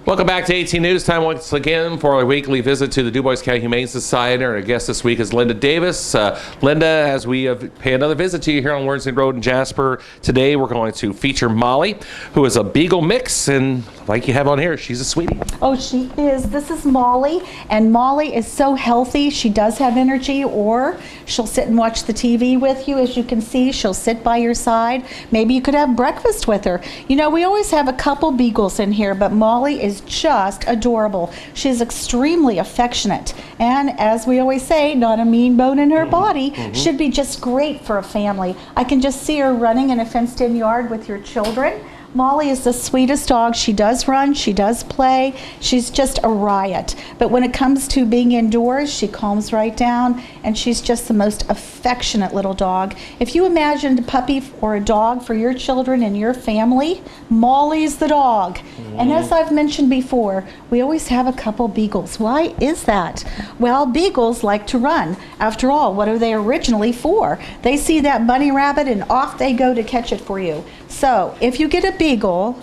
Welcome back to 18 News Time once again for our weekly visit to the Dubois County Humane Society. Our guest this week is Linda Davis. Linda, as we pay another visit to you here on Wordsey Road in Jasper, today we're going to feature Molly, who is a Beagle mix, and like you have on here, she's a sweetie. Oh, she is. This is Molly, and Molly is so healthy. She does have energy, or she'll sit and watch the TV with you. As you can see, she'll sit by your side. Maybe you could have breakfast with her. You know, we always have a couple Beagles in here, but Molly is just adorable. She's extremely affectionate, and as we always say, not a mean bone in her body. Should be just great for a family. I can just see her running in a fenced-in yard with your children. Molly is the sweetest dog. She does run, she does play, she's just a riot. But when it comes to being indoors, she calms right down, and she's just the most affectionate little dog. If you imagined a puppy or a dog for your children and your family, Molly's the dog. And as I've mentioned before, we always have a couple Beagles. Why is that? Well, Beagles like to run. After all, what are they originally for? They see that bunny rabbit and off they go to catch it for you. So if you get a Beagle,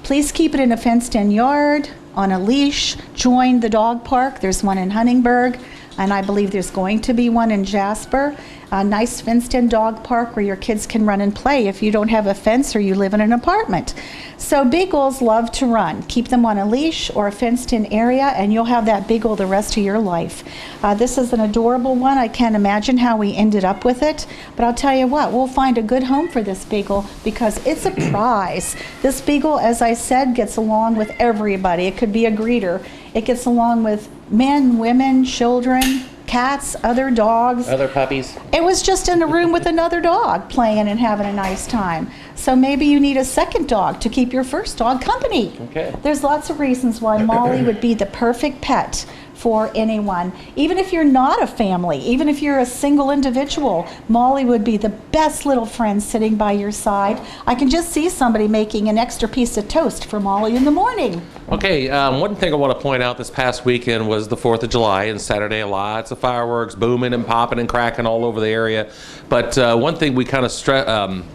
please keep it in a fenced-in yard, on a leash. Join the dog park. There's one in Huntingburg, and I believe there's going to be one in Jasper. A nice fenced-in dog park where your kids can run and play if you don't have a fence or you live in an apartment. So Beagles love to run. Keep them on a leash or a fenced-in area, and you'll have that Beagle the rest of your life. This is an adorable one. I can't imagine how we ended up with it, but I'll tell you what, we'll find a good home for this Beagle because it's a prize. This Beagle, as I said, gets along with everybody. It could be a greeter. It gets along with men, women, children, cats, other dogs. Other puppies. It was just in a room with another dog playing and having a nice time. So maybe you need a second dog to keep your first dog company. Okay. There's lots of reasons why Molly would be the perfect pet for anyone. Even if you're not a family, even if you're a single individual, Molly would be the best little friend sitting by your side. I can just see somebody making an extra piece of toast for Molly in the morning. Okay, one thing I want to point out, this past weekend was the 4th of July, and Saturday lots of fireworks booming and popping and cracking all over the area. But one thing we kind of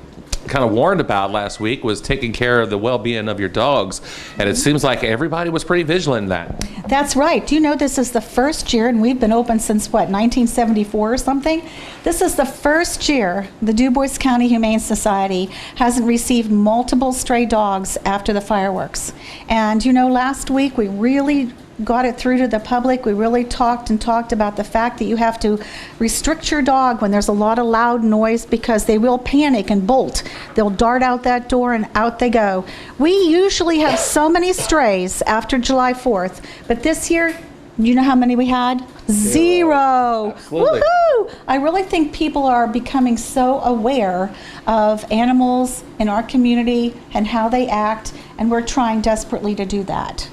warned about last week was taking care of the well-being of your dogs, and it seems like everybody was pretty vigilant in that. That's right. Do you know this is the first year, and we've been open since what, 1974 or something? This is the first year the Dubois County Humane Society hasn't received multiple stray dogs after the fireworks. And you know, last week we really got it through to the public. We really talked about the fact that you have to restrict your dog when there's a lot of loud noise because they will panic and bolt. They'll dart out that door and out they go. We usually have so many strays after July 4th, but this year, you know how many we had? Zero. Absolutely. Woohoo! I really think people are becoming so aware of animals in our community and how they act, and we're trying desperately to do that.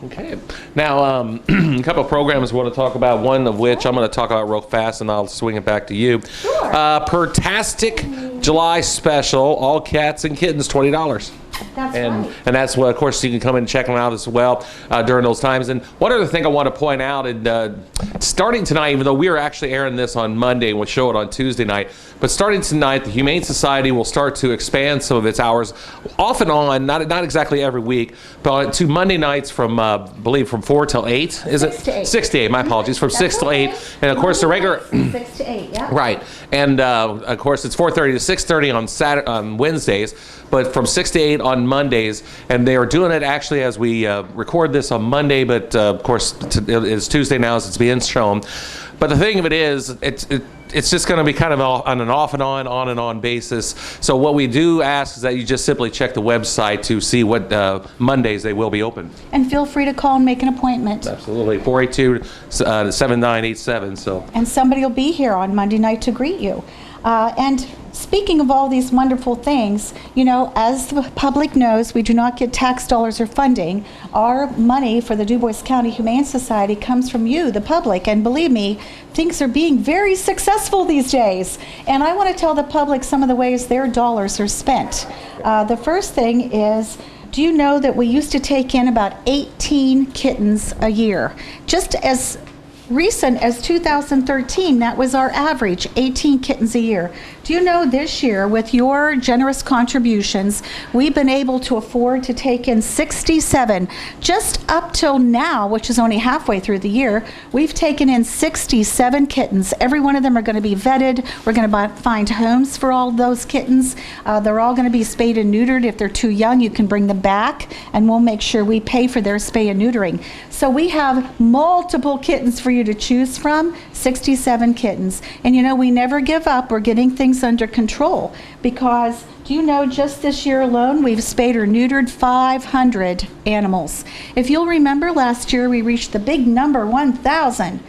Okay. Now, a couple of programs I want to talk about, one of which I'm going to talk about real fast, and I'll swing it back to you. Sure. Pertastic July special, all cats and kittens, $20. That's and, right. And that's what, of course, you can come and check them out as well during those times. And one other thing I want to point out, and starting tonight, even though we are actually airing this on Monday and we'll show it on Tuesday night, but starting tonight, the Humane Society will start to expand some of its hours off and on, not exactly every week, but to Monday nights from, I believe, from 4 till 8. Is it? 6 to 8. 6 to 8, my apologies, from 6 till 8. And, of course, the regular... 6 to 8, yeah. Right. And, of course, it's 4:30 to 6:30 on Wednesdays, but from 6 to 8 on Mondays. And they are doing it actually as we record this on Monday, but, of course, it's Tuesday now as it's being shown. But the thing of it is, it's just going to be kind of on an off and on and on basis. So what we do ask is that you just simply check the website to see what Mondays they will be open. And feel free to call and make an appointment. Absolutely. 482-7987. So. And somebody will be here on Monday night to greet you. And speaking of all these wonderful things, you know, as the public knows, we do not get tax dollars or funding. Our money for the Dubois County Humane Society comes from you, the public, and believe me, things are being very successful these days. And I want to tell the public some of the ways their dollars are spent. The first thing is, do you know that we used to take in about 18 kittens a year? Just as recent as 2013, that was our average, 18 kittens a year. Do Do you know this year, with your generous contributions, we've been able to afford to take in 67. Just up till now, which is only halfway through the year, we've taken in 67 kittens. Every one of them are going to be vetted. We're going to find homes for all those kittens. They're all going to be spayed and neutered. If they're too young, you can bring them back, and we'll make sure we pay for their spay and neutering. So we have multiple kittens for you to choose from, 67 kittens. And you know, we never give up. We're getting things under control, because do you know, just this year alone, we've spayed or neutered 500 animals. If you'll remember, last year we reached the big number, 1,000.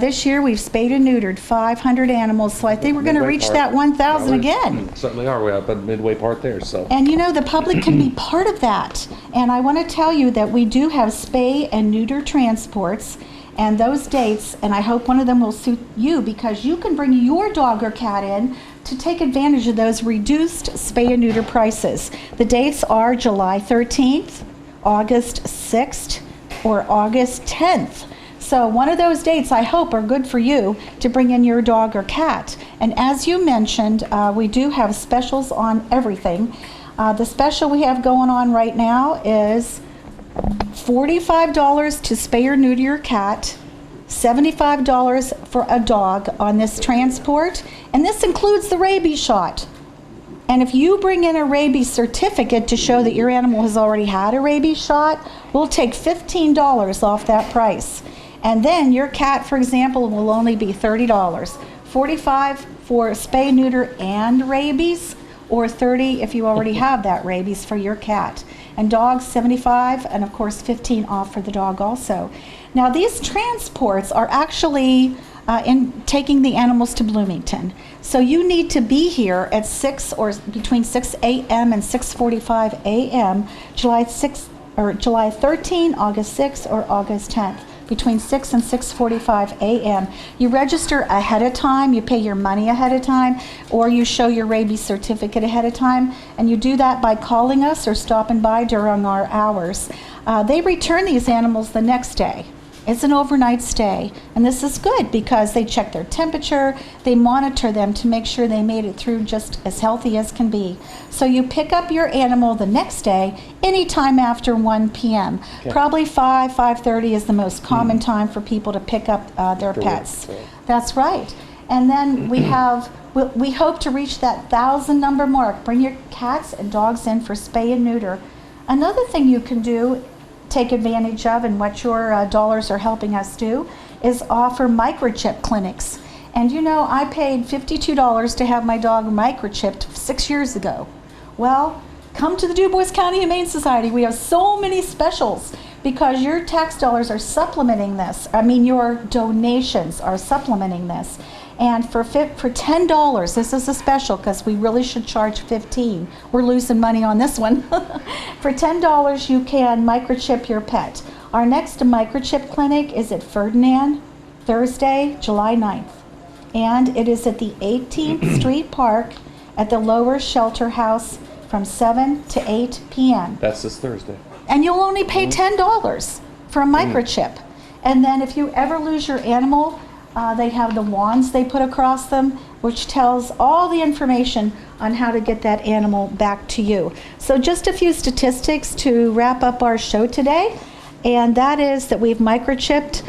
This year we've spayed and neutered 500 animals, so I think we're going to reach that 1,000 again. Certainly are. We're up at the midway part there. So. And you know, the public can be part of that. And I want to tell you that we do have spay and neuter transports, and those dates, and I hope one of them will suit you, because you can bring your dog or cat in to take advantage of those reduced spay and neuter prices. The dates are July 13th, August 6th, or August 10th. So one of those dates, I hope, are good for you to bring in your dog or cat. And as you mentioned, we do have specials on everything. The special we have going on right now is $45 to spay or neuter your cat, $75 for a dog on this transport, and this includes the rabies shot. And if you bring in a rabies certificate to show that your animal has already had a rabies shot, we'll take $15 off that price. And then your cat, for example, will only be $30. $45 for spay, neuter, and rabies, or $30 if you already have that rabies for your cat. And dogs, $75, and of course $15 off for the dog also. Now these transports are actually in taking the animals to Bloomington. So you need to be here at 6 or between 6 a.m. and 6:45 a.m. July 13, August 6, or August 10th. Between 6 and 6:45 a.m. You register ahead of time, you pay your money ahead of time, or you show your rabies certificate ahead of time, and you do that by calling us or stopping by during our hours. They return these animals the next day. It's an overnight stay, and this is good because they check their temperature, they monitor them to make sure they made it through just as healthy as can be. So you pick up your animal the next day, anytime after 1 p.m. Okay. Probably 5:30 is the most common time for people to pick up their pets. That's right. And then we hope to reach that 1,000 number mark. Bring your cats and dogs in for spay and neuter. Another thing you can do, take advantage of, and what your dollars are helping us do, is offer microchip clinics. And you know, I paid $52 to have my dog microchipped 6 years ago. Well, come to the Dubois County Humane Society. We have so many specials because your tax dollars are supplementing this. I mean, your donations are supplementing this. And for $10, this is a special because we really should charge $15. We're losing money on this one. For $10, you can microchip your pet. Our next microchip clinic is at Ferdinand, Thursday, July 9th. And it is at the 18th Street Park at the Lower Shelter House from 7 to 8 p.m. That's this Thursday. And you'll only pay $10 for a microchip. And then if you ever lose your animal, they have the wands they put across them, which tells all the information on how to get that animal back to you. So just a few statistics to wrap up our show today, and that is that we've microchipped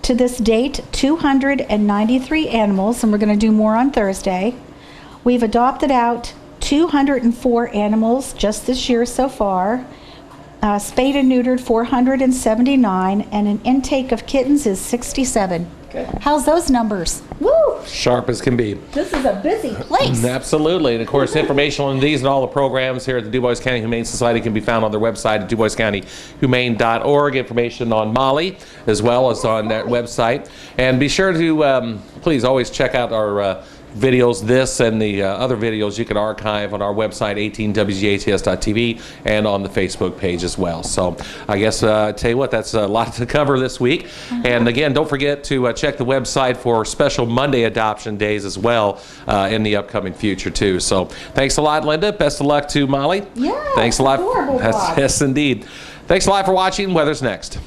to this date 293 animals, and we're going to do more on Thursday. We've adopted out 204 animals just this year so far. Spayed and neutered 479, and an intake of kittens is 67. Okay. How's those numbers? Woo! Sharp as can be. This is a busy place. Absolutely. And of course, information on these and all the programs here at the Dubois County Humane Society can be found on their website at duboiscountyhumane.org. Information on Molly as well as on that website. And be sure to please always check out our videos, this and the other videos you can archive on our website, 18wjts.tv, and on the Facebook page as well. So I guess, tell you what, that's a lot to cover this week. And again, don't forget to check the website for special Monday adoption days as well in the upcoming future too. So thanks a lot, Linda. Best of luck to Molly. Yeah, thanks a lot. Adorable dog. Yes, indeed. Thanks a lot for watching. Weather's next.